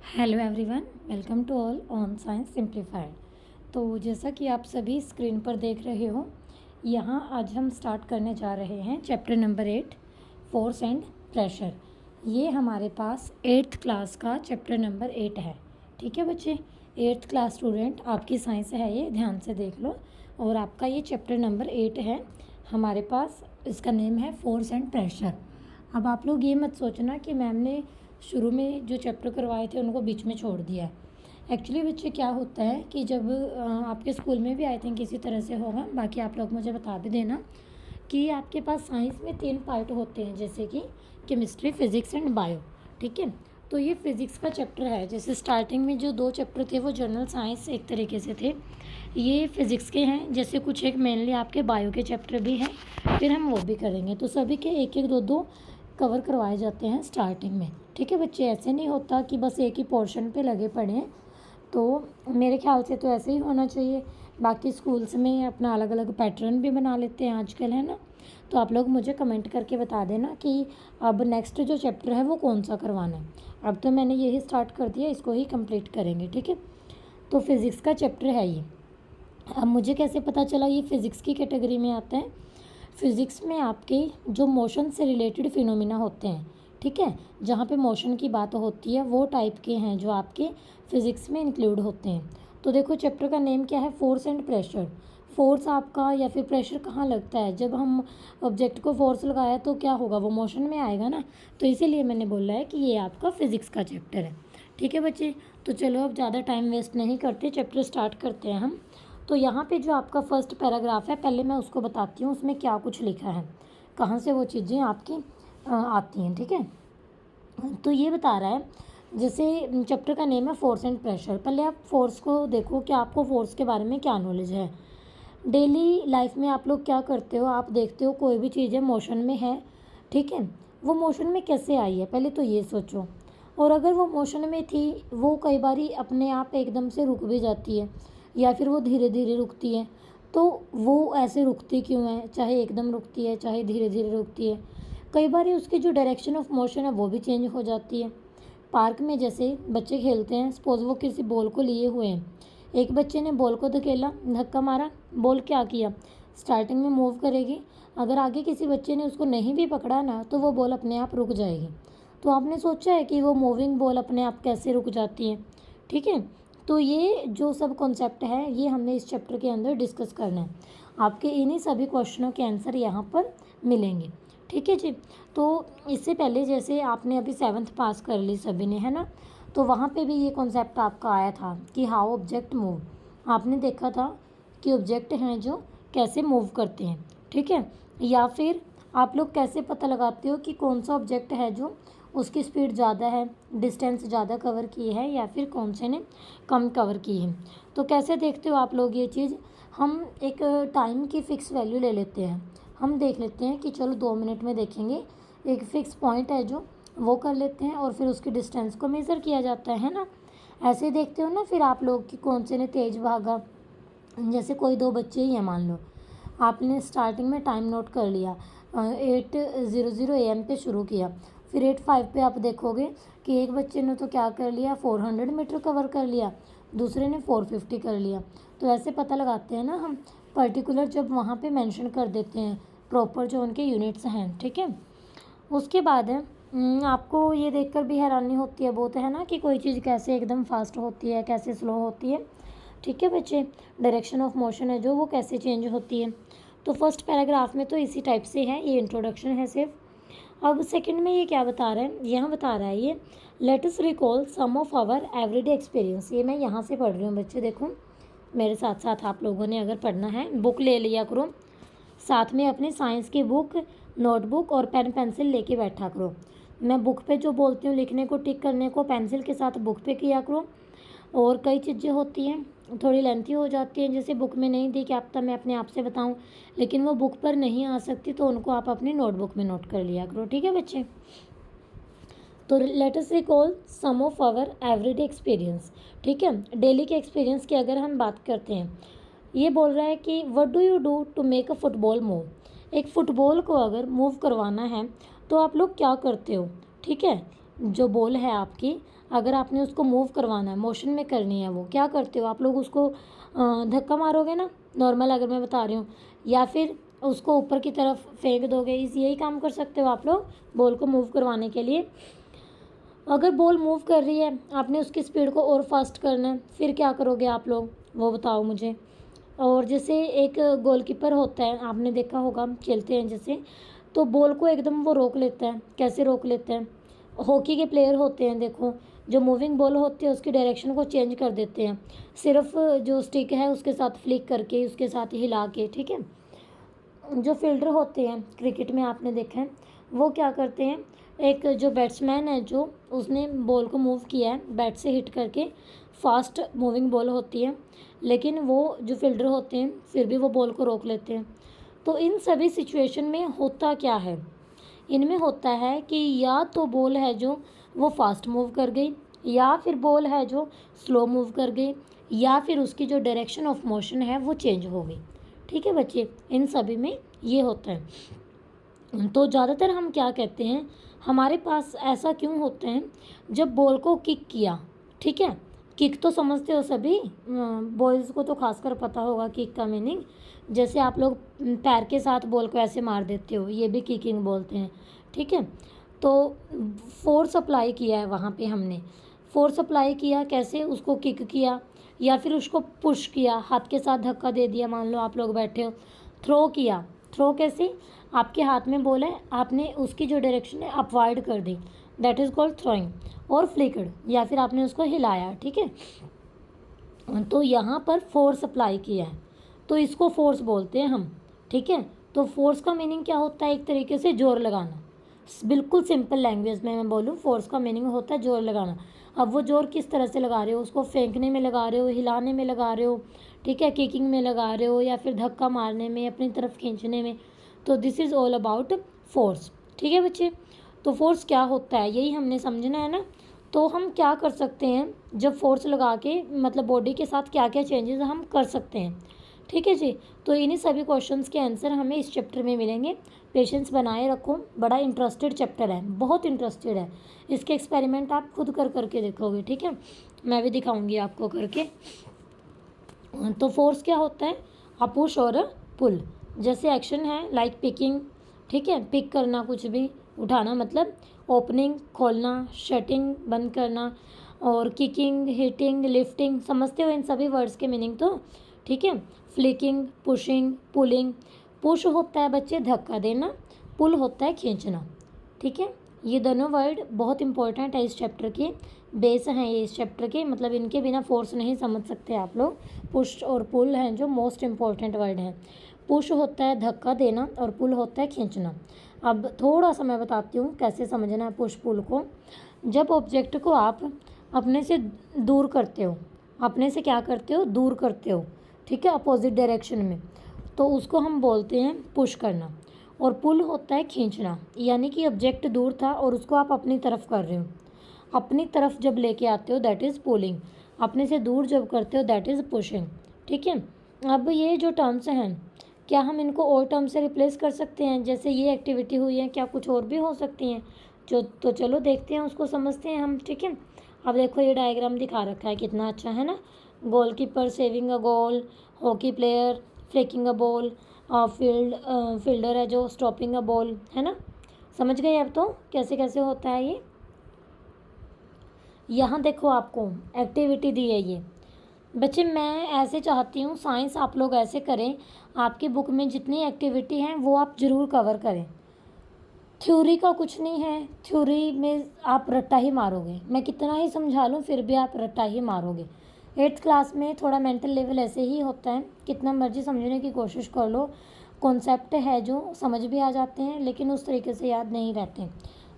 Hello everyone, welcome to all on science simplified. तो जैसा कि आप सभी स्क्रीन पर देख रहे हो, यहाँ आज हम स्टार्ट करने जा रहे हैं chapter number 8, force and pressure. ये हमारे पास 8th क्लास का चैप्टर नंबर 8 है। ठीक है बच्चे, 8th क्लास स्टूडेंट, आपकी साइंस है ये, ध्यान से देख लो। और आपका ये चैप्टर नंबर 8 है हमारे पास, इसका नेम है फोर्स एंड प्रेशर। अब आप लोग ये मत सोचना कि मैम ने शुरू में जो चैप्टर करवाए थे उनको बीच में छोड़ दिया है। एक्चुअली बच्चे क्या होता है कि जब आपके स्कूल में भी आई थिंक इसी तरह से होगा, बाकी आप लोग मुझे बता भी देना कि आपके पास साइंस में 3 पार्ट होते हैं, जैसे कि केमिस्ट्री, फिज़िक्स एंड बायो। ठीक है, तो ये फिज़िक्स का चैप्टर है। जैसे स्टार्टिंग में जो 2 चैप्टर थे वो जनरल साइंस एक तरीके से थे, ये फिज़िक्स के हैं। जैसे कुछ एक मेनली आपके बायो के चैप्टर भी हैं, फिर हम वो भी करेंगे। तो सभी के एक एक दो दो कवर करवाए जाते हैं स्टार्टिंग में। ठीक है बच्चे, ऐसे नहीं होता कि बस एक ही पोर्शन पे लगे पड़े हैं। तो मेरे ख्याल से तो ऐसे ही होना चाहिए। बाकी स्कूल्स में अपना अलग अलग पैटर्न भी बना लेते हैं आजकल, है ना। तो आप लोग मुझे कमेंट करके बता देना कि अब नेक्स्ट जो चैप्टर है वो कौन सा करवाना है। अब तो मैंने यही स्टार्ट कर दिया, इसको ही कंप्लीट करेंगे। ठीक है, तो फिज़िक्स का चैप्टर है ये। अब मुझे कैसे पता चला ये फिज़िक्स की कैटेगरी में आता है? फिज़िक्स में आपके जो मोशन से रिलेटेड फिनोमिना होते हैं, ठीक है, जहाँ पे मोशन की बात होती है, वो टाइप के हैं जो आपके फिज़िक्स में इंक्लूड होते हैं। तो देखो चैप्टर का नेम क्या है, फोर्स एंड प्रेशर। फोर्स आपका या फिर प्रेशर कहाँ लगता है? जब हम ऑब्जेक्ट को फोर्स लगाया तो क्या होगा, वो मोशन में आएगा ना। तो इसीलिए मैंने बोला है कि ये आपका फिज़िक्स का चैप्टर है। ठीक है बच्चे, तो चलो अब ज़्यादा टाइम वेस्ट नहीं करते, चैप्टर स्टार्ट करते हैं हम। तो यहाँ पे जो आपका फर्स्ट पैराग्राफ है, पहले मैं उसको बताती हूँ उसमें क्या कुछ लिखा है, कहाँ से वो चीज़ें आपकी आती हैं। ठीक है, तो ये बता रहा है, जैसे चैप्टर का नेम है फोर्स एंड प्रेशर। पहले आप फोर्स को देखो कि आपको फोर्स के बारे में क्या नॉलेज है। डेली लाइफ में आप लोग क्या करते हो, आप देखते हो कोई भी चीज़ है मोशन में है, ठीक है, वो मोशन में कैसे आई है, पहले तो ये सोचो। और अगर वो मोशन में थी, वो कई बार अपने आप एकदम से रुक भी जाती है या फिर वो धीरे धीरे रुकती है। तो वो ऐसे रुकती क्यों है, चाहे एकदम रुकती है चाहे धीरे धीरे रुकती है। कई बार उसकी जो डायरेक्शन ऑफ मोशन है वो भी चेंज हो जाती है। पार्क में जैसे बच्चे खेलते हैं, सपोज वो किसी बॉल को लिए हुए हैं, एक बच्चे ने बॉल को धकेला, धक्का मारा, बॉल क्या किया, स्टार्टिंग में मूव करेगी। अगर आगे किसी बच्चे ने उसको नहीं भी पकड़ा ना, तो वो बॉल अपने आप रुक जाएगी। तो आपने सोचा है कि वो मूविंग बॉल अपने आप कैसे रुक जाती है? ठीक है, तो ये जो सब कॉन्सेप्ट है ये हमने इस चैप्टर के अंदर डिस्कस करना है। आपके इन्हीं सभी क्वेश्चनों के आंसर यहाँ पर मिलेंगे। ठीक है जी, तो इससे पहले जैसे आपने अभी 7th पास कर ली सभी ने, है ना, तो वहाँ पे भी ये कॉन्सेप्ट आपका आया था कि हाउ ऑब्जेक्ट मूव। आपने देखा था कि ऑब्जेक्ट हैं जो कैसे मूव करते हैं। ठीक है, या फिर आप लोग कैसे पता लगाते हो कि कौन सा ऑब्जेक्ट है जो उसकी स्पीड ज़्यादा है, डिस्टेंस ज़्यादा कवर की है, या फिर कौन से ने कम कवर की है। तो कैसे देखते हो आप लोग ये चीज़? हम एक टाइम की फ़िक्स वैल्यू ले लेते हैं। हम देख लेते हैं कि चलो 2 मिनट में देखेंगे, एक फ़िक्स पॉइंट है जो वो कर लेते हैं और फिर उसकी डिस्टेंस को मेज़र किया जाता है ना। ऐसे देखते हो ना फिर आप लोग कि कौन से ने तेज़ भागा। जैसे कोई 2 बच्चे ही हैं मान लो, आपने स्टार्टिंग में टाइम नोट कर लिया, 8:00 AM पे शुरू किया, फिर 8:05 पे आप देखोगे कि एक बच्चे ने तो क्या कर लिया, 400 मीटर कवर कर लिया, दूसरे ने 450 कर लिया। तो ऐसे पता लगाते हैं ना हम, पर्टिकुलर जब वहाँ पे मेंशन कर देते हैं प्रॉपर जो उनके यूनिट्स हैं। ठीक है, उसके बाद आपको ये देखकर भी हैरानी होती है बहुत, है ना, कि कोई चीज़ कैसे एकदम फास्ट होती है, कैसे स्लो होती है। ठीक है बच्चे, डायरेक्शन ऑफ मोशन है जो वो कैसे चेंज होती है। तो फर्स्ट पैराग्राफ में तो इसी टाइप से है, ये इंट्रोडक्शन है सिर्फ। अब सेकंड में ये क्या बता रहा है, यहाँ बता रहा है ये, let us recall some of our everyday experience. ये मैं यहाँ से पढ़ रही हूँ बच्चे, देखो मेरे साथ साथ आप लोगों ने अगर पढ़ना है बुक ले लिया करो, साथ में अपनी साइंस की बुक, नोटबुक और पेन पेंसिल लेके बैठा करो। मैं बुक पे जो बोलती हूँ लिखने को, टिक करने को, पेंसिल के साथ बुक पे किया करो। और कई चीज़ें होती हैं थोड़ी लेंथी हो जाती हैं, जैसे बुक में नहीं दी कि आप, तब मैं अपने आप से बताऊं, लेकिन वो बुक पर नहीं आ सकती तो उनको आप अपनी नोटबुक में नोट कर लिया करो। ठीक है बच्चे, तो let us recall some of our everyday experience. ठीक है, डेली के एक्सपीरियंस की अगर हम बात करते हैं, ये बोल रहा है कि what do you do to make a football move. एक फ़ुटबॉल को अगर मूव करवाना है तो आप लोग क्या करते हो। ठीक है, जो बॉल है आपकी, अगर आपने उसको मूव करवाना है, मोशन में करनी है, वो क्या करते हो आप लोग, उसको धक्का मारोगे ना, नॉर्मल अगर मैं बता रही हूँ, या फिर उसको ऊपर की तरफ फेंक दोगे। यही काम कर सकते हो आप लोग बॉल को मूव करवाने के लिए। अगर बॉल मूव कर रही है, आपने उसकी स्पीड को और फास्ट करना है, फिर क्या करोगे आप लोग, वो बताओ मुझे। और जैसे एक गोलकीपर होता है, आपने देखा होगा खेलते हैं जैसे, तो बॉल को एकदम वो रोक लेता है। कैसे रोक लेते हैं, हॉकी के प्लेयर होते हैं, देखो जो मूविंग बॉल होती है उसकी डायरेक्शन को चेंज कर देते हैं, सिर्फ जो स्टिक है उसके साथ फ्लिक करके, उसके साथ हिला के, ठीक है। जो फील्डर होते हैं क्रिकेट में आपने देखा है, वो क्या करते हैं, एक जो बैट्समैन है, जो उसने बॉल को मूव किया है बैट से हिट करके, फास्ट मूविंग बॉल होती है, लेकिन वो जो फील्डर होते हैं फिर भी वो बॉल को रोक लेते हैं। तो इन सभी सिचुएशन में होता क्या है, इनमें होता है कि या तो बॉल है जो वो फास्ट मूव कर गई, या फिर बॉल है जो स्लो मूव कर गई, या फिर उसकी जो डायरेक्शन ऑफ मोशन है वो चेंज हो गई। ठीक है बच्चे, इन सभी में ये होता है। तो ज़्यादातर हम क्या कहते हैं, हमारे पास ऐसा क्यों होता है, जब बॉल को किक किया, ठीक है, किक तो समझते हो सभी, बॉयज़ को तो खासकर पता होगा किक का मीनिंग। जैसे आप लोग पैर के साथ बॉल को ऐसे मार देते हो, ये भी किकिंग बोलते हैं, ठीक है। तो फोर्स अप्लाई किया है वहाँ पे हमने, फोर्स अप्लाई किया कैसे, उसको किक किया या फिर उसको पुश किया, हाथ के साथ धक्का दे दिया, मान लो आप लोग बैठे हो, थ्रो किया। थ्रो कैसे, आपके हाथ में बॉल है, आपने उसकी जो डायरेक्शन है अपवर्ड कर दी, दैट इज़ कॉल्ड थ्रोइंग। और फ्लिकड, या फिर आपने उसको हिलाया, ठीक है। तो यहाँ पर फोर्स अप्लाई किया है, तो इसको फोर्स बोलते हैं हम, ठीक है। तो फोर्स का मीनिंग क्या होता है, एक तरीके से जोर लगाना, बिल्कुल सिंपल लैंग्वेज में मैं बोलूँ, फोर्स का मीनिंग होता है जोर लगाना। अब वो जोर किस तरह से लगा रहे हो, उसको फेंकने में लगा रहे हो, हिलाने में लगा रहे हो, ठीक है, किकिंग में लगा रहे हो, या फिर धक्का मारने में, अपनी तरफ खींचने में। तो this is all about force, ठीक है बच्चे। तो फोर्स क्या होता है यही हमने समझना है ना। तो हम क्या कर सकते हैं, जब फोर्स लगा के मतलब बॉडी के साथ क्या क्या चेंजेस हम कर सकते हैं, ठीक है जी। तो इन्हीं सभी क्वेश्चंस के आंसर हमें इस चैप्टर में मिलेंगे। पेशेंस बनाए रखो, बड़ा इंटरेस्टेड चैप्टर है, बहुत इंटरेस्टेड है। इसके एक्सपेरिमेंट आप खुद करके देखोगे, ठीक है, मैं भी दिखाऊंगी आपको करके। तो फोर्स क्या होता है, अ पुश और पुल। जैसे एक्शन है लाइक पिकिंग, ठीक है, पिक करना, कुछ भी उठाना, मतलब ओपनिंग खोलना, शटिंग बंद करना, और किकिंग, हिटिंग, लिफ्टिंग, समझते हो इन सभी वर्ड्स के मीनिंग तो, ठीक है। Flicking, pushing, pulling. पुश होता है बच्चे धक्का देना, पुल होता है खींचना, ठीक है। ये दोनों वर्ड बहुत इंपॉर्टेंट है, इस चैप्टर के बेस हैं ये, इस चैप्टर के, मतलब इनके बिना फोर्स नहीं समझ सकते आप लोग। पुश और पुल हैं जो मोस्ट इम्पॉर्टेंट वर्ड हैं। पुश होता है धक्का देना और पुल होता है खींचना। अब थोड़ा सा मैं बताती हूँ कैसे समझना है पुश पुल को। जब ऑब्जेक्ट को आप अपने से दूर करते हो, अपने से क्या करते हो, दूर करते हो, ठीक है, अपोजिट डायरेक्शन में, तो उसको हम बोलते हैं पुश करना। और पुल होता है खींचना, यानी कि ऑब्जेक्ट दूर था और उसको आप अपनी तरफ कर रहे हो, अपनी तरफ जब लेके आते हो दैट इज़ पुलिंग, अपने से दूर जब करते हो दैट इज़ पुशिंग, ठीक है। अब ये जो टर्म्स हैं, क्या हम इनको और टर्म से रिप्लेस कर सकते हैं, जैसे ये एक्टिविटी हुई है, क्या कुछ और भी हो सकती हैं, जो तो चलो देखते हैं, उसको समझते हैं हम, ठीक है। अब देखो ये डायग्राम दिखा रखा है, कितना अच्छा है ना। Goalkeeper saving a goal, hockey player flicking a ball, fielder है जो स्टॉपिंग अ बॉल, है ना। समझ गए अब तो कैसे कैसे होता है ये। यहाँ देखो आपको एक्टिविटी दी है ये बच्चे, मैं ऐसे चाहती हूँ साइंस आप लोग ऐसे करें, आपकी बुक में जितनी एक्टिविटी हैं वो आप ज़रूर कवर करें। थ्योरी का कुछ नहीं है, थ्योरी में आप रट्टा ही मारोगे, मैं कितना ही समझा लूँ फिर भी आप रट्टा ही मारोगे। 8th क्लास में थोड़ा मेंटल लेवल ऐसे ही होता है, कितना मर्जी समझने की कोशिश कर लो, कॉन्सेप्ट है जो समझ भी आ जाते हैं लेकिन उस तरीके से याद नहीं रहते,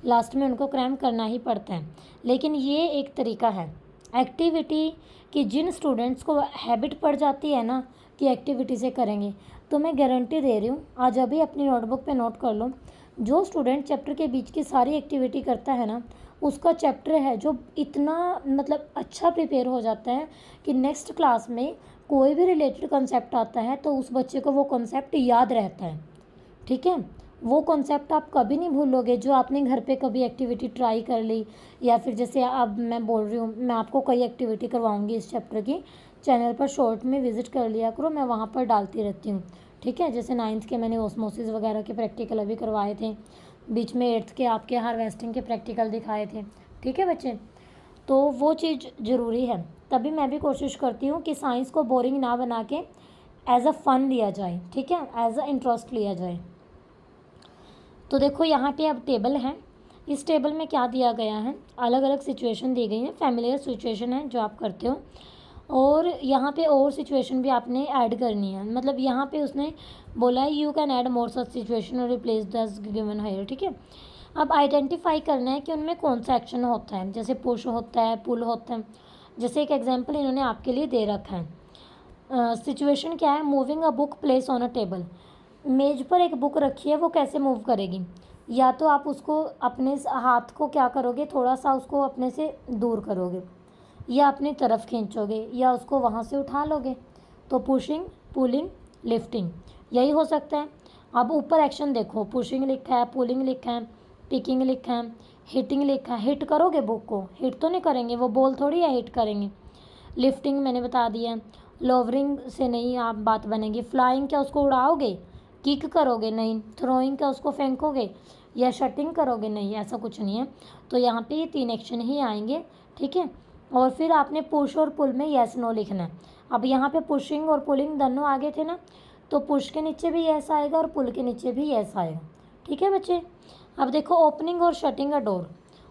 लास्ट में उनको क्रैम करना ही पड़ता है। लेकिन ये एक तरीका है एक्टिविटी कि जिन स्टूडेंट्स को हैबिट पड़ जाती है ना कि एक्टिविटी से करेंगे, तो मैं गारंटी दे रही हूँ, आज अभी अपनी नोटबुक पे नोट कर लो, जो स्टूडेंट चैप्टर के बीच की सारी एक्टिविटी करता है ना, उसका चैप्टर है जो इतना मतलब अच्छा प्रिपेयर हो जाता है कि नेक्स्ट क्लास में कोई भी रिलेटेड कंसेप्ट आता है तो उस बच्चे को वो कंसेप्ट याद रहता है, ठीक है। वो कॉन्सेप्ट आप कभी नहीं भूलोगे जो आपने घर पे कभी एक्टिविटी ट्राई कर ली, या फिर जैसे अब मैं बोल रही हूँ, मैं आपको कई एक्टिविटी करवाऊँगी इस चैप्टर की, चैनल पर शॉर्ट में विजिट कर लिया करो, मैं वहाँ पर डालती रहती हूँ। ठीक है, जैसे 9th के मैंने ऑस्मोसिस वगैरह के प्रैक्टिकल अभी करवाए थे, बीच में 8th के आपके हार्वेस्टिंग के प्रैक्टिकल दिखाए थे। ठीक है बच्चे, तो वो चीज़ ज़रूरी है। तभी मैं भी कोशिश करती हूँ कि साइंस को बोरिंग ना बना के एज अ फन लिया जाए। ठीक है, एज अ इंटरेस्ट लिया जाए। तो देखो यहाँ पे अब टेबल है, इस टेबल में क्या दिया गया है, अलग अलग सिचुएशन दी गई हैं, फैमिलियर सिचुएशन है जो आप करते हो, और यहाँ पे और सिचुएशन भी आपने ऐड करनी है। मतलब यहाँ पे उसने बोला है you can add more such situation और रिप्लेस द गिवन हायर। ठीक है, अब आइडेंटिफाई करना है कि उनमें कौन सा एक्शन होता है, जैसे पुश होता है, पुल होता है। जैसे एक एग्जांपल इन्होंने आपके लिए दे रखा है। सिचुएशन क्या है, moving a book place on a table. मेज पर एक बुक रखी है, वो कैसे मूव करेगी, या तो आप उसको अपने हाथ को क्या करोगे, थोड़ा सा उसको अपने से दूर करोगे, या अपनी तरफ खींचोगे, या उसको वहाँ से उठा लोगे। तो पुशिंग, पुलिंग, लिफ्टिंग, यही हो सकता है। अब ऊपर एक्शन देखो, पुशिंग लिखा है, पुलिंग लिखा है, पिकिंग लिखा है, हिटिंग लिखा है। हिट करोगे बुक को, हिट तो नहीं करेंगे, वो बॉल थोड़ी है हिट करेंगे। लिफ्टिंग मैंने बता दिया है, लोवरिंग से नहीं आप बात बनेगी। फ्लाइंग, क्या उसको उड़ाओगे, किक करोगे, नहीं। थ्रोइंग, क्या उसको फेंकोगे, या शटिंग करोगे, नहीं, ऐसा कुछ नहीं है। तो यहाँ पे ये 3 एक्शन ही आएंगे। ठीक है, और फिर आपने पुश और पुल में येस नो लिखना है। अब यहाँ पे पुशिंग और पुलिंग दोनों आगे थे ना, तो पुश के नीचे भी येस आएगा और पुल के नीचे भी येस आएगा। ठीक है बच्चे, अब देखो ओपनिंग और शटिंग अ डोर।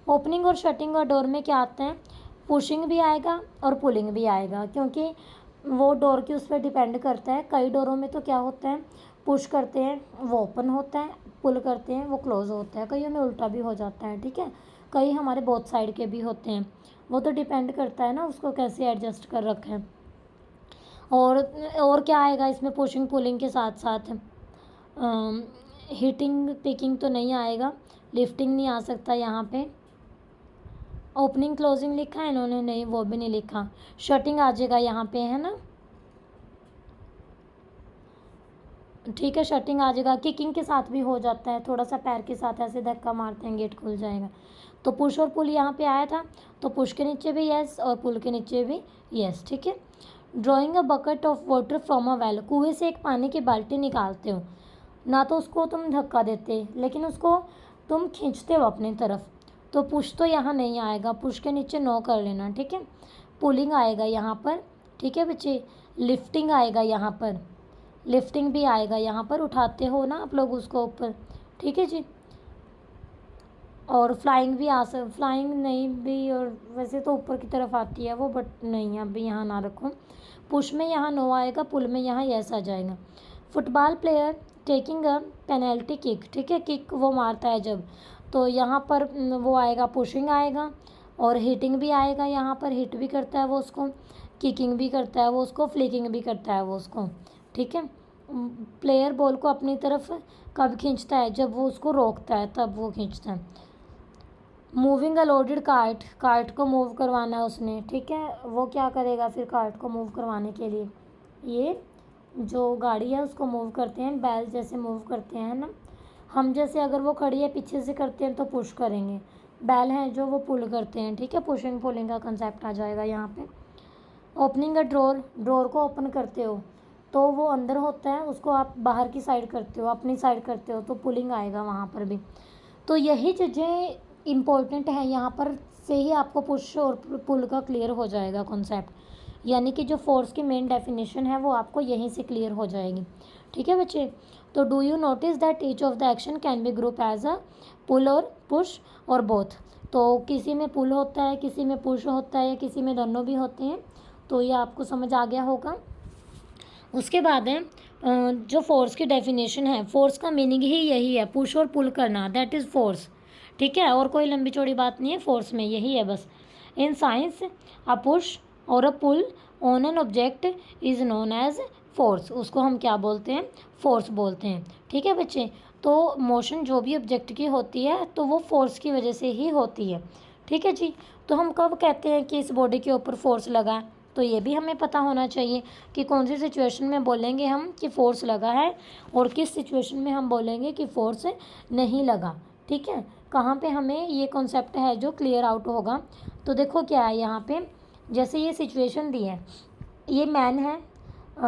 ओपनिंग और शटिंग अ डोर में क्या आता है, पुशिंग भी आएगा और पुलिंग भी आएगा, क्योंकि वो डोर की उस पर डिपेंड करता है। कई डोरों में तो क्या होता है, पुश करते हैं वो ओपन होता है, पुल करते हैं वो क्लोज होता है, कईयों में उल्टा भी हो जाता है। ठीक है, कई हमारे बोथ साइड के भी होते हैं, वो तो डिपेंड करता है ना उसको कैसे एडजस्ट कर रखा है। और क्या आएगा इसमें पुशिंग पुलिंग के साथ साथ, हिटिंग पिकिंग तो नहीं आएगा, लिफ्टिंग नहीं आ सकता यहाँ पे। ओपनिंग क्लोजिंग लिखा है इन्होंने, नहीं वो भी नहीं लिखा। शटिंग आ जाएगा यहाँ पे, है ना। ठीक है, शटिंग आ जाएगा। किकिंग के साथ भी हो जाता है, थोड़ा सा पैर के साथ ऐसे धक्का मारते हैं, गेट खुल जाएगा। तो पुश और पुल यहाँ पे आया था, तो पुश के नीचे भी यस और पुल के नीचे भी यस। ठीक है, drawing a bucket of water from a well. कुएं से एक पानी की बाल्टी निकालते हो, ना तो उसको तुम धक्का देते, लेकिन उसको तुम खींचते हो अपनी तरफ, तो पुश तो यहाँ नहीं आएगा, पुश के नीचे नो कर लेना। ठीक है, पुलिंग आएगा यहाँ पर। ठीक है बच्चे, लिफ्टिंग आएगा यहाँ पर, लिफ्टिंग भी आएगा यहाँ पर, उठाते हो ना आप लोग उसको ऊपर। ठीक है जी, और फ्लाइंग भी फ्लाइंग नहीं भी, और वैसे तो ऊपर की तरफ आती है वो, बट नहीं अभी यहाँ ना रखो। पुश में यहाँ नो आएगा, पुल में यहाँ यस आ जाएगा। Football player taking a penalty kick. ठीक है, किक वो मारता है जब, तो यहाँ पर वो आएगा, पुशिंग आएगा, और हिटिंग भी आएगा यहाँ पर, हिट भी करता है वो उसको, किकिंग भी करता है वो उसको, फ्लिकिंग भी करता है वो उसको। ठीक है, प्लेयर बॉल को अपनी तरफ कब खींचता है, जब वो उसको रोकता है तब वो खींचता है। मूविंग अ लोडेड कार्ट, कार्ट को मूव करवाना है उसने। ठीक है, वो क्या करेगा फिर कार्ट को मूव करवाने के लिए, ये जो गाड़ी है उसको मूव करते हैं, बैल जैसे मूव करते हैं ना हम, जैसे अगर वो खड़ी है पीछे से करते हैं तो पुश करेंगे, बैल हैं जो वो पुल करते हैं। ठीक है, पुशिंग पुलिंग का कंसेप्ट आ जाएगा यहाँ पे। ओपनिंग अ ड्रॉर, ड्रॉर को ओपन करते हो तो वो अंदर होता है, उसको आप बाहर की साइड करते हो, अपनी साइड करते हो, तो पुलिंग आएगा वहाँ पर भी। तो यही चीज़ें इम्पोर्टेंट हैं यहाँ पर, से ही आपको पुश और पुल का क्लियर हो जाएगा कॉन्सेप्ट, यानी कि जो फोर्स की मेन डेफिनेशन है वो आपको यहीं से क्लियर हो जाएगी। ठीक है बच्चे, तो do you notice that each of the action can be group as a pull और पुश और बोथ। तो किसी में पुल होता है, किसी में पुश होता है, या किसी में दोनों भी होते हैं। तो ये आपको समझ आ गया होगा। उसके बाद है जो फोर्स की डेफिनेशन है, फोर्स का मीनिंग ही यही है, पुश और पुल करना, दैट इज़ फोर्स। ठीक है, और कोई लंबी चौड़ी बात नहीं है, फोर्स में यही है बस। इन साइंस अ पुश और a pull on an object is known as force. उसको हम क्या बोलते हैं, फोर्स बोलते हैं। ठीक है बच्चे, तो मोशन जो भी ऑब्जेक्ट की होती है तो वो फोर्स की वजह से ही होती है। ठीक है जी, तो हम कब कहते हैं कि इस बॉडी के ऊपर फोर्स लगा है, तो ये भी हमें पता होना चाहिए कि कौन सी सिचुएशन में बोलेंगे हम कि फोर्स लगा है और किस सिचुएशन में हम बोलेंगे कि फोर्स नहीं लगा। ठीक है, कहाँ पे हमें ये कॉन्सेप्ट है जो क्लियर आउट होगा। तो देखो क्या है यहाँ पे, जैसे ये सिचुएशन दी है, ये मैन है,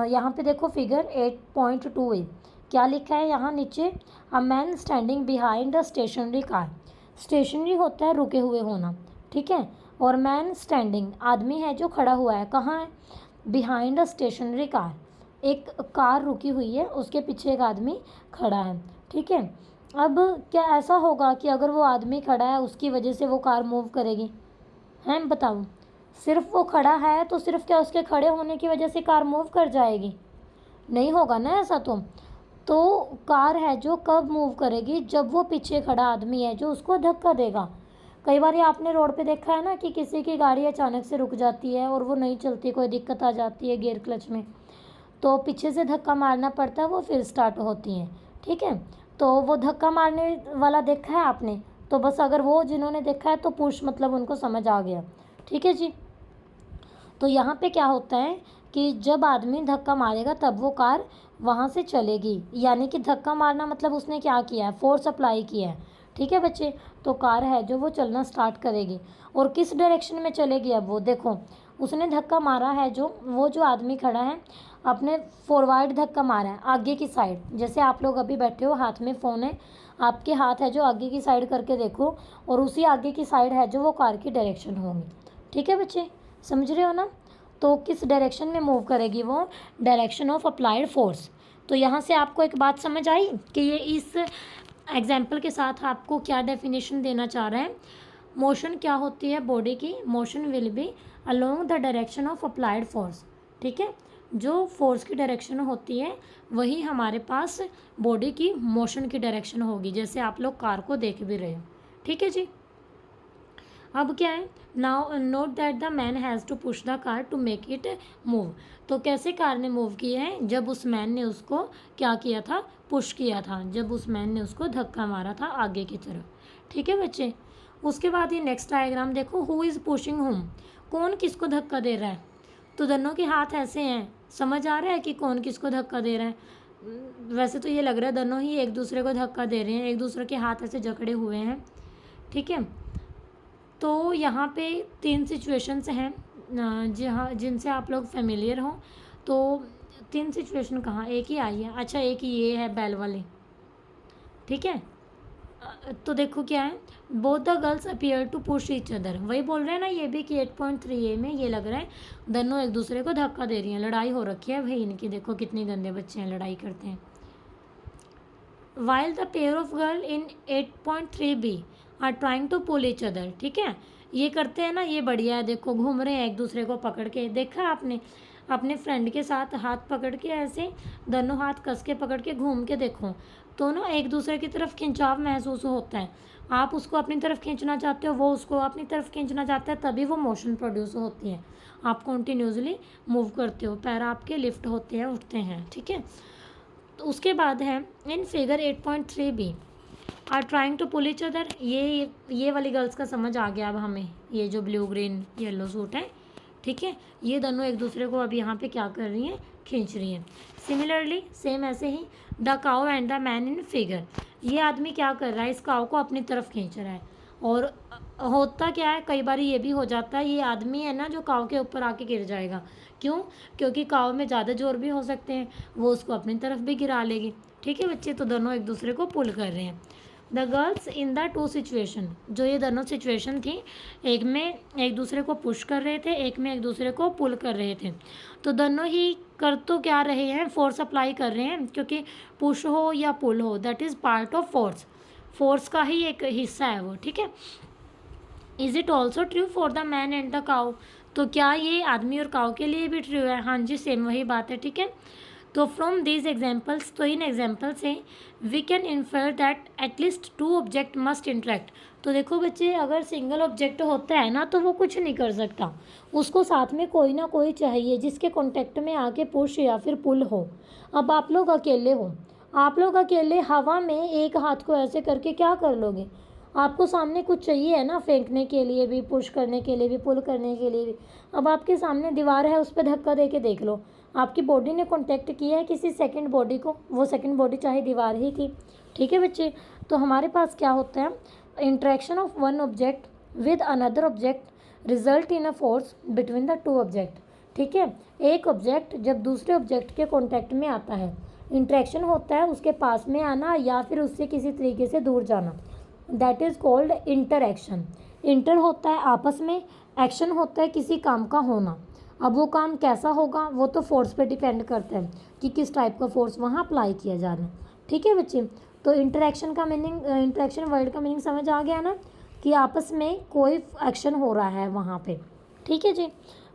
यहाँ पे देखो फिगर 8.2 है, क्या लिखा है यहाँ नीचे, a man standing behind a stationary car. Stationary होता है रुके हुए होना, ठीक है, और मैन स्टैंडिंग आदमी है जो खड़ा हुआ है, कहाँ है, बिहाइंड अ स्टेशनरी कार, एक कार रुकी हुई है उसके पीछे एक आदमी खड़ा है। ठीक है, अब क्या ऐसा होगा कि अगर वो आदमी खड़ा है उसकी वजह से वो कार मूव करेगी, हैं बताओ, सिर्फ वो खड़ा है तो सिर्फ क्या उसके खड़े होने की वजह से कार मूव कर जाएगी, नहीं होगा ना ऐसा। तो कार है जो कब मूव करेगी, जब वो पीछे खड़ा आदमी है जो उसको धक्का देगा। कई बार आपने रोड पे देखा है ना कि किसी की गाड़ी अचानक से रुक जाती है और वो नहीं चलती, कोई दिक्कत आ जाती है गियर क्लच में, तो पीछे से धक्का मारना पड़ता है, वो फिर स्टार्ट होती हैं। ठीक है, तो वो धक्का मारने वाला देखा है आपने, तो बस अगर वो जिन्होंने देखा है तो पुश मतलब उनको समझ आ गया। ठीक है जी, तो यहाँ पे क्या होता है कि जब आदमी धक्का मारेगा तब वो कार वहाँ से चलेगी, यानी कि धक्का मारना मतलब उसने क्या किया है, फोर्स अप्लाई किया है। ठीक है बच्चे, तो कार है जो वो चलना स्टार्ट करेगी और किस डायरेक्शन में चलेगी। अब वो देखो उसने धक्का मारा है, जो वो जो आदमी खड़ा है अपने फॉरवर्ड धक्का मारा है आगे की साइड, जैसे आप लोग अभी बैठे हो हाथ में फ़ोन है, आपके हाथ है जो आगे की साइड करके देखो, और उसी आगे की साइड है जो वो कार की डायरेक्शन होगी। ठीक है बच्चे, समझ रहे हो ना। तो किस डायरेक्शन में मूव करेगी वो, डायरेक्शन ऑफ अप्लाइड फोर्स। तो यहाँ से आपको एक बात समझ आई कि ये इस एग्जाम्पल के साथ आपको क्या डेफिनेशन देना चाह रहे हैं। मोशन क्या होती है बॉडी की, motion will be along the direction of applied force. ठीक है, जो फोर्स की डायरेक्शन होती है वही हमारे पास बॉडी की मोशन की डायरेक्शन होगी, जैसे आप लोग कार को देख भी रहे हो। ठीक है जी, अब क्या है, now note that the man has to push the car to make it move. तो कैसे कार ने मूव किया है, जब उस मैन ने उसको क्या किया था, पुश किया था, जब उस मैन ने उसको धक्का मारा था आगे की तरफ। ठीक है बच्चे, उसके बाद ये नेक्स्ट डायग्राम देखो, हु इज़ पुशिंग हुम, कौन किसको धक्का दे रहा है। तो दोनों के हाथ ऐसे हैं, समझ आ रहा है कि कौन किसको धक्का दे रहा है। वैसे तो ये लग रहा है दोनों ही एक दूसरे को धक्का दे रहे हैं, एक दूसरे के हाथ ऐसे जकड़े हुए हैं। ठीक है, तो यहाँ पे 3 सिचुएशंस हैं जहाँ जिनसे आप लोग फेमिलियर हो। तो 3 सिचुएशन कहाँ, एक ही आई है, अच्छा एक ये है बैल वाली। ठीक है, तो देखो क्या है, both the girls appear to push each other, वही बोल रहे हैं ना ये भी कि 8.3a में ये लग रहा है दोनों एक दूसरे को धक्का दे रही हैं, लड़ाई हो रखी है भाई इनकी, देखो कितने गंदे बच्चे हैं, लड़ाई करते हैं। While the pair of girl in 8.3b are trying to pull each other. ठीक है, ये करते हैं ना, ये बढ़िया है, देखो घूम रहे हैं एक दूसरे को पकड़ के, देखा आपने अपने फ्रेंड के साथ हाथ पकड़ के ऐसे दोनों हाथ कस के पकड़ के घूम के देखो, तो ना एक दूसरे की तरफ खिंचाव महसूस होता है, आप उसको अपनी तरफ खींचना चाहते हो, वो उसको अपनी तरफ खींचना चाहता है, तभी वो मोशन प्रोड्यूस होती है। आप कंटिन्यूसली मूव करते हो, पैर आपके लिफ्ट होते हैं, उठते हैं। ठीक है, तो उसके बाद है in figure 8.3b are trying to pull each other, ये वाली गर्ल्स का समझ आ गया अब हमें, ये जो ब्लू ग्रीन येलो सूट है। ठीक है, ये दोनों एक दूसरे को अब यहाँ पे क्या कर रही हैं, खींच रही हैं। सिमिलरली सेम ऐसे ही the cow and the man in figure, ये आदमी क्या कर रहा है, इस काउ को अपनी तरफ खींच रहा है, और होता क्या है कई बार ये भी हो जाता है, ये आदमी है ना जो काउ के ऊपर आके गिर जाएगा, क्यों, क्योंकि काउ में ज़्यादा जोर भी हो सकते हैं, वो उसको अपनी तरफ भी गिरा लेगी। ठीक है बच्चे, तो दोनों एक दूसरे को पुल कर रहे हैं। The girls in the 2 situation, जो ये दोनों सिचुएशन थी, एक में एक दूसरे को पुश कर रहे थे, एक में एक दूसरे को पुल कर रहे थे, तो दोनों ही कर तो क्या रहे हैं, फोर्स अप्लाई कर रहे हैं, क्योंकि पुश हो या पुल हो that is part of force, force का ही एक हिस्सा है वो। ठीक है, is it also true for the man and the cow, तो क्या ये आदमी और काउ के लिए भी ट्रू है, हाँ जी सेम वही बात है। ठीक है, तो फ्रॉम दीज एग्जाम्पल्स, तो इन एग्जाम्पल से we can infer that at least 2 object must interact. तो देखो बच्चे, अगर सिंगल ऑब्जेक्ट होता है ना तो वो कुछ नहीं कर सकता, उसको साथ में कोई ना कोई चाहिए जिसके कॉन्टेक्ट में आके पुश या फिर पुल हो। अब आप लोग अकेले हो, आप लोग अकेले हवा में एक हाथ को ऐसे करके क्या कर लोगे, आपको सामने कुछ चाहिए है ना, फेंकने के लिए भी, पुश करने के लिए भी, पुल करने के लिए भी। अब आपके सामने दीवार है, उस पर धक्का दे के देख लो, आपकी बॉडी ने कॉन्टैक्ट किया है किसी सेकंड बॉडी को, वो सेकंड बॉडी चाहे दीवार ही थी। ठीक है बच्चे, तो हमारे पास क्या होता है, interaction of one object with another object result in a force between the two object. ठीक है, एक ऑब्जेक्ट जब दूसरे ऑब्जेक्ट के कॉन्टैक्ट में आता है, इंट्रैक्शन होता है उसके पास में आना या फिर उससे किसी तरीके से दूर जाना, that is called interaction. Inter होता है आपस में, एक्शन होता है किसी काम का होना। अब वो काम कैसा होगा वो तो फोर्स पे डिपेंड करता है कि किस टाइप का फोर्स वहाँ अप्लाई किया जा रहा है। ठीक है बच्चे, तो इंटरएक्शन का मीनिंग, इंटरएक्शन वर्ड का मीनिंग समझ आ गया ना, कि आपस में कोई एक्शन हो रहा है वहाँ पे। ठीक है जी,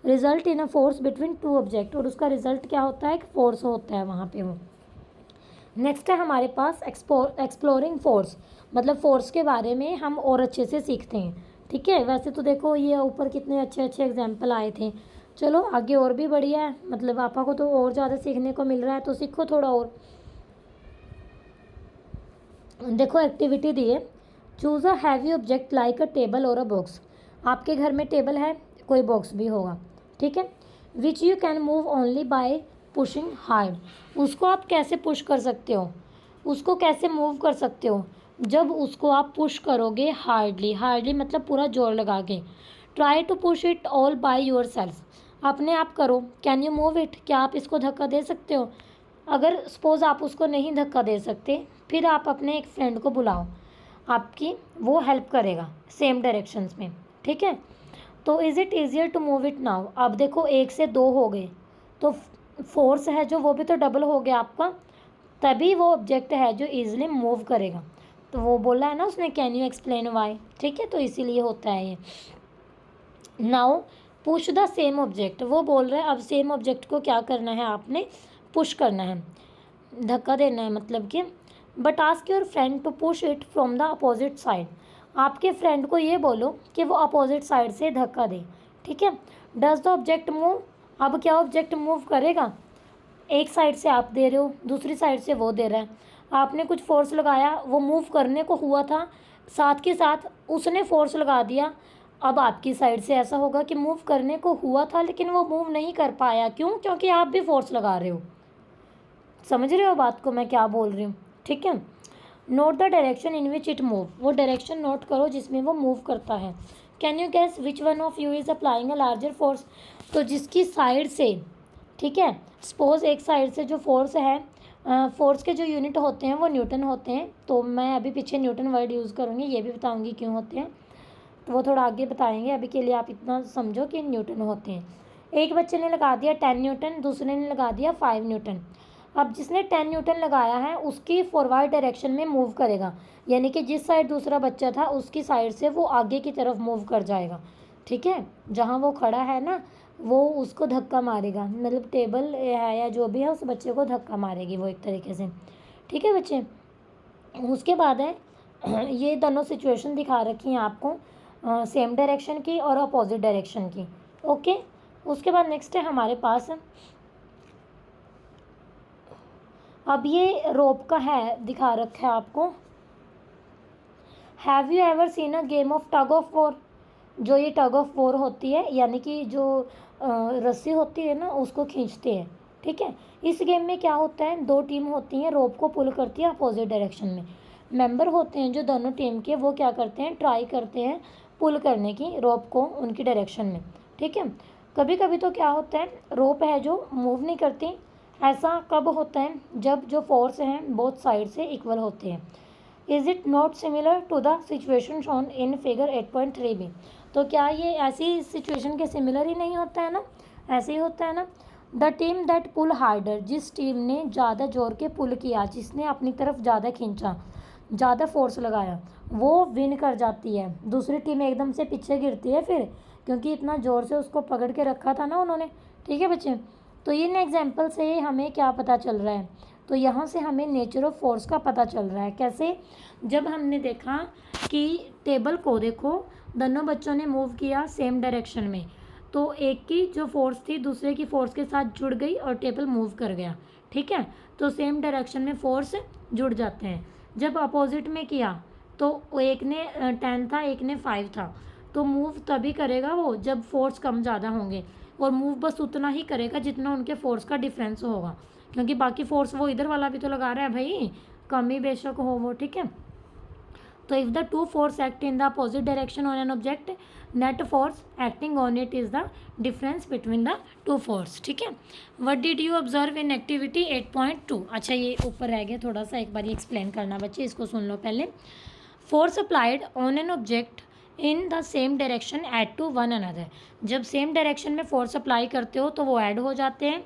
result in a force between two object, और उसका रिजल्ट क्या होता है, एक फोर्स होता है वहाँ पे वो। नेक्स्ट है हमारे पास एक्सप्लोरिंग फोर्स, मतलब फोर्स के बारे में हम और अच्छे से सीखते हैं। ठीक है, वैसे तो देखो ये ऊपर कितने अच्छे अच्छे एग्जाम्पल आए थे, चलो आगे और भी बढ़िया है, मतलब आपा को तो और ज़्यादा सीखने को मिल रहा है, तो सीखो थोड़ा और। देखो एक्टिविटी दी है, choose a heavy object like a table और अ बॉक्स। आपके घर में टेबल है, कोई बॉक्स भी होगा, ठीक है, which you can move only by pushing hard. उसको आप कैसे पुश कर सकते हो, उसको कैसे मूव कर सकते हो, जब उसको आप पुश करोगे हार्डली, हार्डली मतलब पूरा जोर लगा के। Try to push it all by your self, अपने आप करो। कैन यू मूव इट, क्या आप इसको धक्का दे सकते हो। अगर सपोज़ आप उसको नहीं धक्का दे सकते, फिर आप अपने एक फ्रेंड को बुलाओ, आपकी वो हेल्प करेगा सेम डायरेक्शंस में। ठीक है, तो is it easier to move it now. अब देखो एक से दो हो गए, तो फोर्स है जो वो भी तो डबल हो गया आपका, तभी वो ऑब्जेक्ट है जो ईजिली मूव करेगा। तो वो बोला है ना उसने, कैन यू एक्सप्लेन वाई। ठीक है, तो इसीलिए होता है ये। Now push the same object, वो बोल रहा है अब सेम ऑब्जेक्ट को क्या करना है, आपने पुश करना है, धक्का देना है मतलब कि। But ask your friend to push it from the opposite side, आपके फ्रेंड को ये बोलो कि वो अपोजिट साइड से धक्का दे। ठीक है, डज द ऑब्जेक्ट मूव, अब क्या ऑब्जेक्ट मूव करेगा, एक साइड से आप दे रहे हो, दूसरी साइड से वो दे रहा है, आपने कुछ फोर्स लगाया, वो मूव करने को हुआ था, साथ के साथ उसने फोर्स लगा दिया। अब आपकी साइड से ऐसा होगा कि मूव करने को हुआ था लेकिन वो मूव नहीं कर पाया, क्यों, क्योंकि आप भी फोर्स लगा रहे हो। समझ रहे हो बात को मैं क्या बोल रही हूँ। ठीक है, note the direction in which it move, वो डायरेक्शन नोट करो जिसमें वो मूव करता है। Can you guess which one of you is applying a larger force, तो जिसकी साइड से, ठीक है, सपोज एक साइड से जो फोर्स है, फोर्स के जो यूनिट होते हैं वो न्यूटन होते हैं, तो मैं अभी पीछे न्यूटन वर्ड यूज़ करूँगी, ये भी बताऊँगी क्यों होते हैं, तो वो थोड़ा आगे बताएंगे, अभी के लिए आप इतना समझो कि न्यूटन होते हैं। एक बच्चे ने लगा दिया 10 न्यूटन, दूसरे ने लगा दिया 5 न्यूटन। अब जिसने 10 न्यूटन लगाया है उसकी फॉरवर्ड डायरेक्शन में मूव करेगा, यानी कि जिस साइड दूसरा बच्चा था उसकी साइड से वो आगे की तरफ मूव कर जाएगा। ठीक है, जहाँ वो खड़ा है ना वो उसको धक्का मारेगा, मतलब टेबल है या जो भी है उस बच्चे को धक्का मारेगी वो एक तरीके से। ठीक है बच्चे, उसके बाद है ये दोनों सिचुएशन दिखा रखी हैं आपको, सेम डायरेक्शन की और अपोजिट डायरेक्शन की। ओके, उसके बाद नेक्स्ट है हमारे पास, अब ये रोप का है दिखा रखा है आपको। Have you ever seen a game of tug of war, जो ये टग ऑफ वॉर होती है यानी कि जो रस्सी होती है ना उसको खींचते हैं। ठीक है, इस गेम में क्या होता है, दो टीम होती हैं, रोप को पुल करती है अपोजिट डायरेक्शन में। मेंबर होते हैं जो दोनों टीम के, वो क्या करते हैं, ट्राई करते हैं पुल करने की रोप को उनकी डायरेक्शन में। ठीक है, कभी कभी तो क्या होता है, रोप है जो मूव नहीं करती। ऐसा कब होता है, जब जो फोर्स हैं बोथ साइड से इक्वल होते हैं। Is it not similar to the situation shown in figure 8.3 B, तो क्या ये ऐसी सिचुएशन के सिमिलर ही नहीं होता है ना, ऐसे ही होता है ना। The team that pull harder, जिस टीम ने ज़्यादा जोर के पुल किया, जिसने अपनी तरफ ज़्यादा खींचा, ज़्यादा फोर्स लगाया, वो विन कर जाती है। दूसरी टीम एकदम से पीछे गिरती है फिर, क्योंकि इतना ज़ोर से उसको पकड़ के रखा था ना उन्होंने। ठीक है बच्चे, तो इन एग्जाम्पल से हमें क्या पता चल रहा है, तो यहाँ से हमें नेचर ऑफ फोर्स का पता चल रहा है। कैसे, जब हमने देखा कि टेबल को देखो दोनों बच्चों ने मूव किया सेम डायरेक्शन में, तो एक की जो फोर्स थी दूसरे की फोर्स के साथ जुड़ गई और टेबल मूव कर गया। ठीक है, तो सेम डायरेक्शन में फोर्स जुड़ जाते हैं। जब अपोजिट में किया तो वो एक ने 10 था, एक ने 5 था, तो मूव तभी करेगा वो जब फोर्स कम ज़्यादा होंगे, और मूव बस उतना ही करेगा जितना उनके फोर्स का डिफरेंस होगा, क्योंकि बाकी फोर्स वो इधर वाला भी तो लगा रहा है भाई, कम ही बेशक हो वो, ठीक है। तो if the two force act in the opposite direction on an object, net force acting on it is the difference between the two force, ठीक है। What did you observe in activity 8.2? अच्छा ये ऊपर रह गया थोड़ा सा, एक बार एक्सप्लेन करना बच्चे, इसको सुन लो पहले। Force applied on an object in the same direction add to one another, जब सेम डायरेक्शन में फोर्स अप्लाई करते हो तो वो ऐड हो जाते हैं।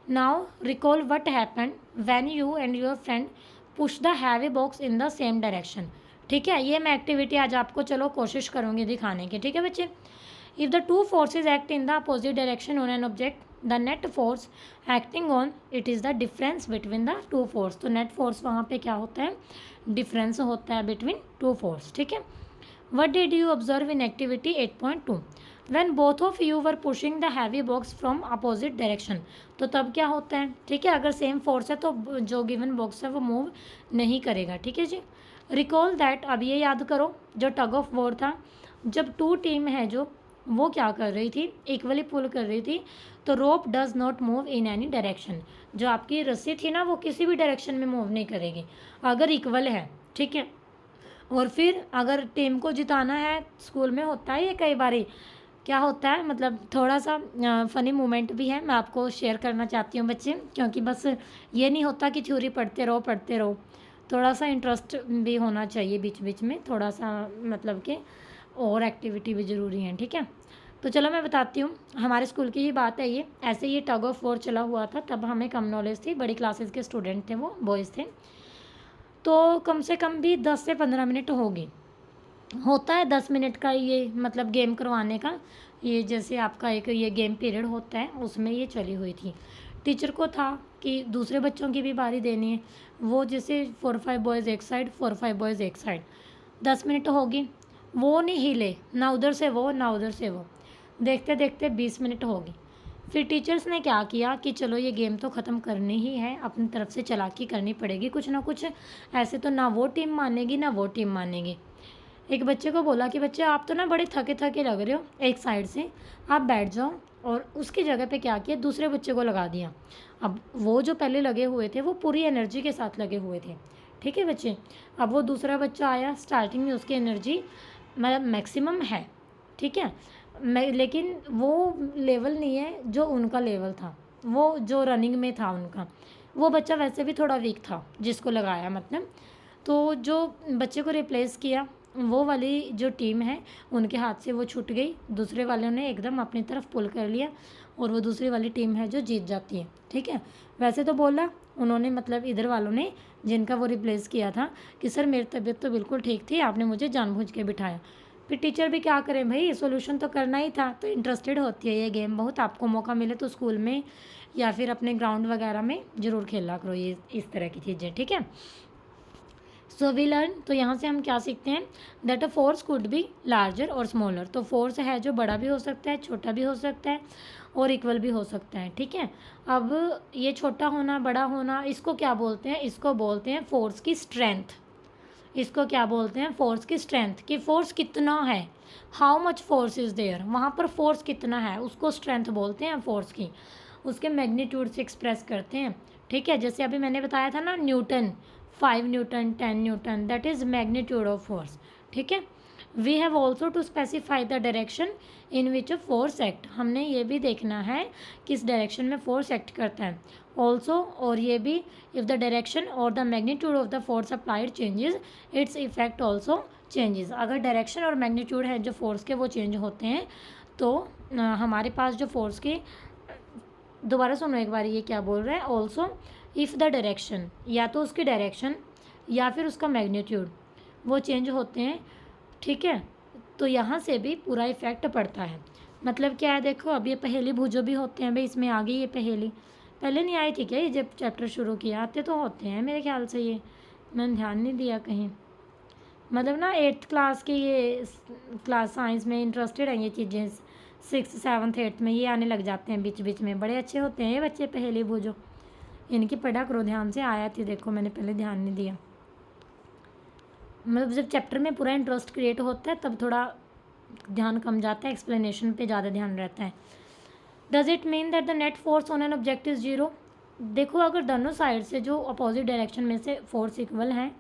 Now recall what happened when you and your friend push the heavy box in the same direction, ठीक है। ये मैं एक्टिविटी आज आपको चलो कोशिश करूँगी दिखाने की, ठीक है बच्चे। If the two forces act in the opposite direction on an object, the net force acting on it is the difference between the two force, तो नेट फोर्स वहाँ पे क्या होता है, डिफरेंस होता है बिटवीन टू फोर्स, ठीक है। What did you observe in activity 8.2? When both of you were pushing the heavy box from opposite direction, तो तब क्या होता है, ठीक है। अगर सेम फोर्स है तो जो गिवन बॉक्स है वो मूव नहीं करेगा, ठीक है जी। रिकॉल दैट, अब ये याद करो जो टग ऑफ वॉर था, जब टू टीम है जो वो क्या कर रही थी, इक्वली पुल कर रही थी, तो rope does not move in any direction, जो आपकी रस्सी थी ना वो किसी भी डायरेक्शन में मूव नहीं करेगी अगर इक्वल है, ठीक है। और फिर अगर टीम को जिताना है, स्कूल में होता है ये कई बारी, क्या होता है मतलब थोड़ा सा फ़नी मोमेंट भी है, मैं आपको शेयर करना चाहती हूँ बच्चे, क्योंकि बस ये नहीं होता कि थ्योरी पढ़ते रहो, थोड़ा सा इंटरेस्ट भी होना चाहिए बीच बीच में, थोड़ा सा मतलब कि और एक्टिविटी भी ज़रूरी है, ठीक है। तो चलो मैं बताती हूँ, हमारे स्कूल की ही बात है ये, ऐसे ये टग ऑफ वॉर चला हुआ था, तब हमें कम नॉलेज थी, बड़ी क्लासेस के स्टूडेंट थे वो, बॉयज़ थे, तो कम से कम भी 10 से 15 मिनट होगी, होता है 10 मिनट का ये मतलब गेम करवाने का, ये जैसे आपका एक ये गेम पीरियड होता है उसमें ये चली हुई थी। टीचर को था कि दूसरे बच्चों की भी बारी देनी है, वो जैसे 4-5 बॉयज़ एक साइड, 4-5 बॉयज़ एक साइड, 10 मिनट होगी, वो नहीं हिले, ना उधर से वो ना उधर से वो, देखते देखते 20 मिनट होगी। फिर टीचर्स ने क्या किया कि चलो ये गेम तो ख़त्म करनी ही है, अपनी तरफ से चालाकी करनी पड़ेगी कुछ ना कुछ, ऐसे तो ना वो टीम मानेगी ना वो टीम मानेगी। एक बच्चे को बोला कि बच्चे आप तो ना बड़े थके थके लग रहे हो एक साइड से, आप बैठ जाओ, और उसकी जगह पे क्या किया, दूसरे बच्चे को लगा दिया। अब वो जो पहले लगे हुए थे वो पूरी एनर्जी के साथ लगे हुए थे, ठीक है बच्चे। अब वो दूसरा बच्चा आया, स्टार्टिंग में उसकी एनर्जी मतलब मैक्सिमम है, ठीक है, लेकिन वो लेवल नहीं है जो उनका लेवल था, वो जो रनिंग में था उनका, वो बच्चा वैसे भी थोड़ा वीक था जिसको लगाया मतलब, तो जो बच्चे को रिप्लेस किया वो वाली जो टीम है उनके हाथ से वो छूट गई, दूसरे वालों ने एकदम अपनी तरफ पुल कर लिया, और वो दूसरी वाली टीम है जो जीत जाती है, ठीक है। वैसे तो बोला उन्होंने मतलब इधर वालों ने जिनका वो रिप्लेस किया था कि सर मेरी तबीयत तो बिल्कुल ठीक थी, आपने मुझे जानबूझ के बिठाया। फिर टीचर भी क्या करें भाई, सोल्यूशन तो करना ही था, तो इंटरेस्टेड होती है ये गेम बहुत, आपको मौका मिले तो स्कूल में या फिर अपने ग्राउंड वगैरह में ज़रूर खेला करो ये इस तरह की चीज़ें, ठीक है। सो वी लर्न, तो यहाँ से हम क्या सीखते हैं, that a force could be larger और स्मॉलर, तो फोर्स है जो बड़ा भी हो सकता है, छोटा भी हो सकता है, और इक्वल भी हो सकता है, ठीक है। अब ये छोटा होना बड़ा होना इसको क्या बोलते हैं, इसको बोलते हैं फोर्स की स्ट्रेंथ, इसको क्या बोलते हैं, फोर्स की स्ट्रेंथ, कि फोर्स कितना है, how much force is there, वहाँ पर फोर्स कितना है उसको स्ट्रेंथ बोलते हैं फोर्स की, उसके मैग्नीट्यूड से एक्सप्रेस करते हैं, ठीक है। जैसे अभी मैंने बताया था ना newton, 5 newton 10 newton, that is magnitude of force, ठीक है। We have also to specify the direction in which a force act, हमने ये भी देखना है किस डायरेक्शन में फोर्स एक्ट करता है, ऑल्सो, और ये भी इफ़ द डायरेक्शन और the magnitude of the force applied changes its effect also changes, अगर डायरेक्शन और मैग्नीट्यूड है जो फोर्स के वो चेंज होते हैं तो हमारे पास जो फोर्स के, दोबारा सुनो एक बार ये क्या बोल रहा है, ऑल्सो इफ़ द डायरेक्शन, या तो उसकी डायरेक्शन या फिर उसका मैग्नीट्यूड वो चेंज होते हैं, ठीक है, तो यहाँ से भी पूरा इफेक्ट पड़ता है। मतलब क्या है, देखो अब ये पहेली भूजो भी होते हैं भाई, इसमें आ गई ये पहेली, पहले नहीं आई थी क्या ये जब चैप्टर शुरू किया, आते तो होते हैं मेरे ख्याल से, ये मैंने ध्यान नहीं दिया कहीं, मतलब ना 8th क्लास की ये क्लास साइंस में इंटरेस्टेड है ये चीज़ें, 6th 7th 8th में ये आने लग जाते हैं बीच बीच में, बड़े अच्छे होते हैं ये बच्चे पहेली भूजो, इनकी पढ़ा करो ध्यान से, आया थी देखो मैंने पहले ध्यान नहीं दिया। मतलब जब चैप्टर में पूरा इंटरेस्ट क्रिएट होता है तब थोड़ा ध्यान कम जाता है, एक्सप्लेनेशन पे ज़्यादा ध्यान रहता है। Does it mean that the net force on an object is zero? देखो, अगर दोनों साइड से जो अपोजिट डायरेक्शन में से फोर्स इक्वल हैं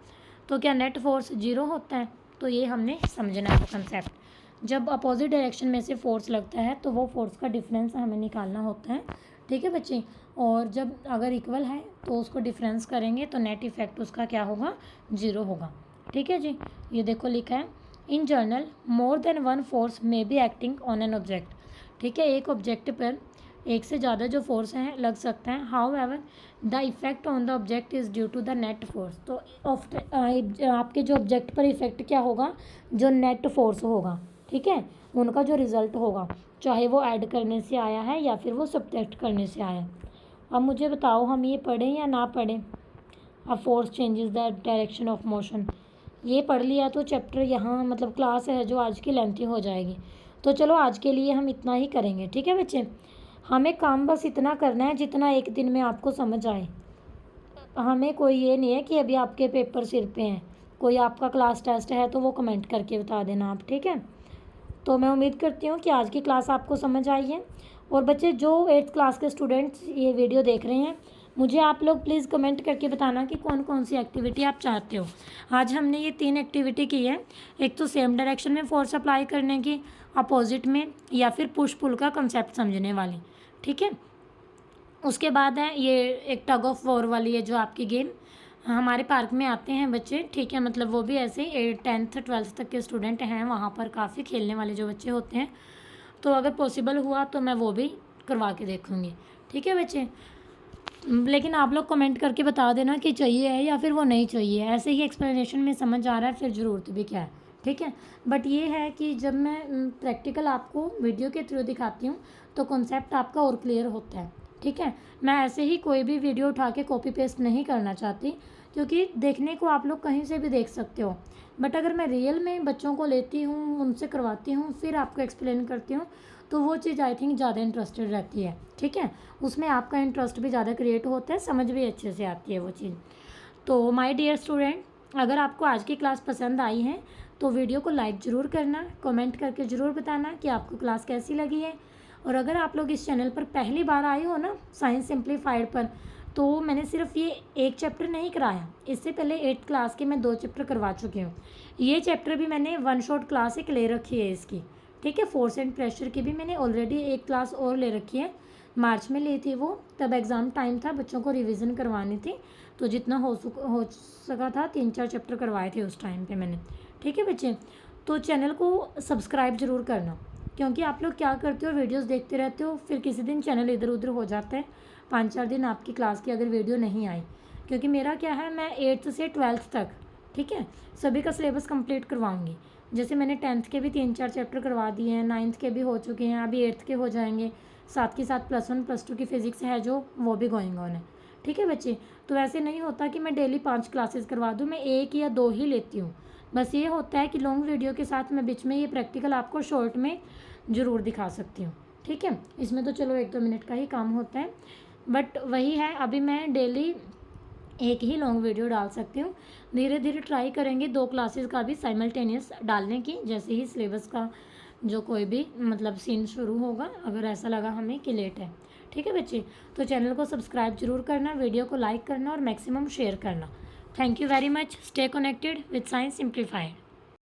तो क्या नेट फोर्स जीरो होता है? तो ये हमने समझना है कंसेप्ट। जब अपोजिट डायरेक्शन में से फोर्स लगता है तो वो फोर्स का डिफरेंस हमें निकालना होता है, ठीक है बच्चे। और जब अगर इक्वल है तो उसको डिफरेंस करेंगे तो नेट इफेक्ट उसका क्या होगा? जीरो होगा, ठीक है जी। ये देखो लिखा है, in general more than one force may be acting on an object, ठीक है। एक ऑब्जेक्ट पर एक से ज़्यादा जो फोर्स हैं लग सकता है। However the effect on the object is due to the net force. तो आपके जो ऑब्जेक्ट पर इफेक्ट क्या होगा? जो नेट फोर्स होगा, ठीक है, उनका जो रिजल्ट होगा, चाहे वो ऐड करने से आया है या फिर वो सब्ट्रैक्ट करने से आया है। अब मुझे बताओ, हम ये पढ़ें या ना पढ़ें? अब force changes the direction of motion, ये पढ़ लिया तो चैप्टर यहाँ मतलब क्लास है जो आज की लेंथी हो जाएगी। तो चलो आज के लिए हम इतना ही करेंगे, ठीक है बच्चे। हमें काम बस इतना करना है जितना एक दिन में आपको समझ आए। हमें कोई ये नहीं है कि अभी आपके पेपर सिर पे हैं, कोई आपका क्लास टेस्ट है तो वो कमेंट करके बता देना आप, ठीक है। तो मैं उम्मीद करती हूँ कि आज की क्लास आपको समझ आई है। और बच्चे जो 8th क्लास के स्टूडेंट्स ये वीडियो देख रहे हैं, मुझे आप लोग प्लीज़ कमेंट करके बताना कि कौन कौन सी एक्टिविटी आप चाहते हो। आज हमने ये 3 एक्टिविटी की है। एक तो सेम डायरेक्शन में फोर्स अप्लाई करने की, अपोजिट में, या फिर पुश पुल का कंसेप्ट समझने वाली, ठीक है। उसके बाद है ये एक टग ऑफ वॉर वाली है जो आपकी गेम हमारे पार्क में आते हैं बच्चे, ठीक है। मतलब वो भी ऐसे 10th 12th तक के स्टूडेंट हैं, वहाँ पर काफ़ी खेलने वाले जो बच्चे होते हैं। तो अगर पॉसिबल हुआ तो मैं वो भी करवा के देखूँगी, ठीक है बच्चे। लेकिन आप लोग कमेंट करके बता देना कि चाहिए है या फिर वो नहीं चाहिए। ऐसे ही एक्सप्लेनेशन में समझ आ रहा है फिर ज़रूरत भी क्या है, ठीक है। बट ये है कि जब मैं प्रैक्टिकल आपको वीडियो के थ्रू दिखाती हूँ तो कॉन्सेप्ट आपका और क्लियर होता है, ठीक है। मैं ऐसे ही कोई भी वीडियो उठा के कॉपी पेस्ट नहीं करना चाहती, क्योंकि देखने को आप लोग कहीं से भी देख सकते हो। बट अगर मैं रियल में बच्चों को लेती हूँ, उनसे करवाती हूँ, फिर आपको एक्सप्लेन करती हूँ, तो वो चीज़ आई थिंक ज़्यादा इंटरेस्टेड रहती है, ठीक है। उसमें आपका इंटरेस्ट भी ज़्यादा क्रिएट होता है, समझ भी अच्छे से आती है वो चीज़। तो माय डियर स्टूडेंट, अगर आपको आज की क्लास पसंद आई है तो वीडियो को लाइक ज़रूर करना, कमेंट करके ज़रूर बताना कि आपको क्लास कैसी लगी है। और अगर आप लोग इस चैनल पर पहली बार आए हो ना, साइंस सिंप्लीफाइड पर, तो मैंने सिर्फ ये एक चैप्टर नहीं कराया, इससे पहले 8th क्लास के मैं 2 चैप्टर करवा चुकी हूँ। ये चैप्टर भी मैंने 1 शॉट क्लास एक ले रखी है इसकी, ठीक है। फोर्स एंड प्रेशर की भी मैंने ऑलरेडी एक क्लास और ले रखी है, मार्च में ली थी वो, तब एग्ज़ाम टाइम था, बच्चों को रिवीजन करवानी थी, तो जितना हो सका था 3-4 चैप्टर करवाए थे उस टाइम पे मैंने, ठीक है बच्चे। तो चैनल को सब्सक्राइब ज़रूर करना, क्योंकि आप लोग क्या करते हो, वीडियोस देखते रहते हो, फिर किसी दिन चैनल इधर उधर हो जाता है, 5-4 दिन आपकी क्लास की अगर वीडियो नहीं आई। क्योंकि मेरा क्या है, मैं 8th से 12th तक, ठीक है, सभी का सिलेबस कंप्लीट करवाऊँगी। जैसे मैंने 10th के भी 3-4 चैप्टर करवा दिए हैं, 9th के भी हो चुके हैं, अभी 8th के हो जाएंगे, साथ के साथ +1 +2 की फ़िज़िक्स है जो, वो भी गोइंग ऑन है, ठीक है बच्चे। तो ऐसे नहीं होता कि मैं डेली 5 क्लासेस करवा दूँ, मैं 1 या 2 ही लेती हूँ। बस ये होता है कि लॉन्ग वीडियो के साथ मैं बीच में ये प्रैक्टिकल आपको शॉर्ट में ज़रूर दिखा सकती हूँ, ठीक है। इसमें तो चलो 1-2 मिनट का ही काम होता है, बट वही है, अभी मैं डेली एक ही लॉन्ग वीडियो डाल सकती हूँ। धीरे धीरे ट्राई करेंगे 2 क्लासेस का भी साइमल्टेनियस डालने की, जैसे ही सिलेबस का जो कोई भी मतलब सीन शुरू होगा, अगर ऐसा लगा हमें कि लेट है, ठीक है बच्चे। तो चैनल को सब्सक्राइब जरूर करना, वीडियो को लाइक करना और मैक्सिमम शेयर करना। Thank you very much. Stay connected with science simplified.